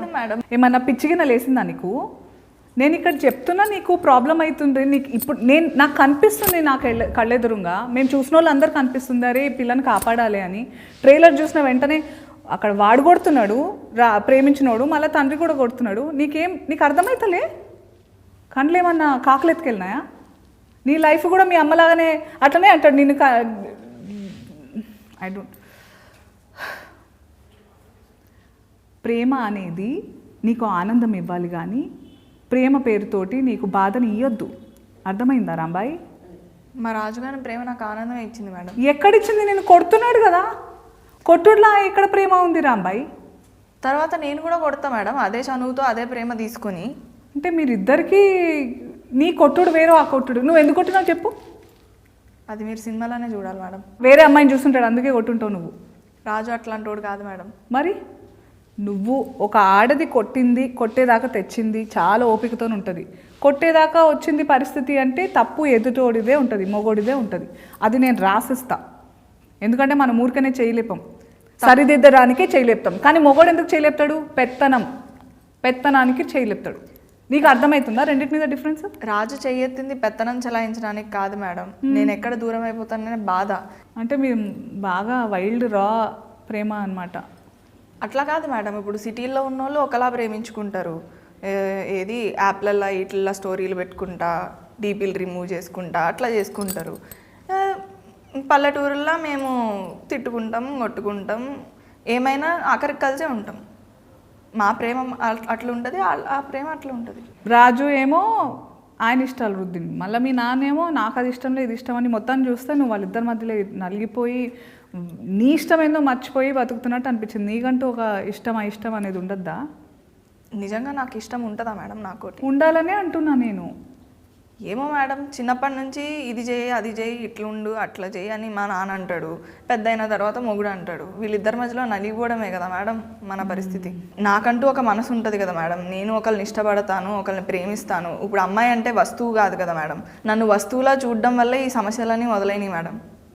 నిజం మేడం. ఏమన్నా పిచ్చిగిన లేసిందా నీకు? నేను ఇక్కడ చెప్తున్నా నీకు ప్రాబ్లం అవుతుంది. నీకు ఇప్పుడు నాకు కనిపిస్తుంది, నా కళ్ళెదురుగా మేము చూసిన వాళ్ళు అందరు కనిపిస్తుంది, అరే ఈ పిల్లని కాపాడాలి అని. ట్రైలర్ చూసిన వెంటనే అక్కడ వాడు కొడుతున్నాడు, ప్రేమించినోడు, మళ్ళీ తండ్రి కూడా కొడుతున్నాడు. నీకు అర్థమవుతలే? కళ్ళు ఏమన్నా కాకులు ఎత్తుకెళ్ళినాయా? నీ లైఫ్ కూడా మీ అమ్మలాగానే అట్లనే అంటాడు నిన్ను. I don't. ప్రేమ అనేది నీకు ఆనందం ఇవ్వాలి కానీ ప్రేమ పేరుతోటి నీకు బాధని ఇవ్వద్దు. అర్థమైందా రాంబాయి? మా రాజుగారి ప్రేమ నాకు ఆనందం ఇచ్చింది మేడం. ఎక్కడిచ్చింది? నేను కొడుతున్నాడు కదా, కొట్టుడులా ఎక్కడ ప్రేమ ఉంది రాంబాయి? తర్వాత నేను కూడా కొడతా మేడం, అదే చనువుతో అదే ప్రేమ తీసుకొని. అంటే మీరిద్దరికీ నీ కొట్టుడు వేరు, ఆ కొట్టుడు. నువ్వు ఎందుకు కొట్టినావు చెప్పు? అది మీరు సినిమాలోనే చూడాలి మేడం. వేరే అమ్మాయిని చూస్తుంటాడు అందుకే కొట్టుంటావు నువ్వు. రాజు అట్లాంటోడు కాదు మేడం. మరి నువ్వు ఒక ఆడది కొట్టేదాకా తెచ్చింది చాలా ఓపికతో ఉంటుంది. కొట్టేదాకా వచ్చింది పరిస్థితి అంటే తప్పు ఎదుటోడిదే ఉంటుంది, మొగోడిదే ఉంటుంది. అది నేను రాసిస్తా. ఎందుకంటే మనం ఊరికనే చేయలేపాం, సరిదిద్దడానికే చేయలేపుతాం. కానీ మొగోడు ఎందుకు చేయలేపుతాడు? పెత్తనానికి చేయలేపుతాడు. నీకు అర్థమవుతుందా రెండింటి మీద డిఫరెన్స్? రాజు చెయ్యెత్తింది పెత్తనం చలాయించడానికి కాదు మేడం, నేను ఎక్కడ దూరం అయిపోతాననే బాధ. అంటే మీరు బాగా వైల్డ్ రా ప్రేమ అన్నమాట. అట్లా కాదు మేడం, ఇప్పుడు సిటీల్లో ఉన్న వాళ్ళు ఒకలా ప్రేమించుకుంటారు. ఏది యాప్లల్లో ఇట్లా స్టోరీలు పెట్టుకుంటా, డీపీలు రిమూవ్ చేసుకుంటా అట్లా చేసుకుంటారు. పల్లెటూరుల్లో మేము తిట్టుకుంటాం, కొట్టుకుంటాం, ఏమైనా ఆఖరికి కలిసే ఉంటాం. మా ప్రేమ అట్లా ఉంటుంది, ఆ ప్రేమ అట్లా ఉంటుంది. రాజు ఏమో ఆయన ఇష్టాలు వృద్ధిని, మళ్ళీ మీ నాన్నేమో నాకు అది ఇష్టం లేదు ఇది ఇష్టం అని మొత్తాన్ని చూస్తే నువ్వు వాళ్ళిద్దరి మధ్యలో నలిగిపోయి నీ ఇష్టం ఏందో మర్చిపోయి బతుకుతున్నట్టు అనిపించింది. నీకంటూ ఒక ఇష్టం అనేది ఉండద్దా? నిజంగా నాకు ఇష్టం ఉంటుందా మేడం? నాకు ఉండాలనే అంటున్నా నేను. ఏమో మేడం, చిన్నప్పటి నుంచి ఇది చేయి అది చేయి ఇట్లుండు అట్లా చేయి అని మా నాన్న అంటాడు, పెద్ద అయిన తర్వాత మొగుడు అంటాడు. వీళ్ళిద్దరి మధ్యలో నలిగిపోవడమే కదా మేడం మన పరిస్థితి. నాకంటూ ఒక మనసు ఉంటుంది కదా మేడం, నేను ఒకరిని ఇష్టపడతాను, ఒకరిని ప్రేమిస్తాను. ఇప్పుడు అమ్మాయి అంటే వస్తువు కాదు కదా మేడం, నన్ను వస్తువులా చూడడం వల్ల ఈ సమస్యలన్నీ మొదలైనవి మేడం.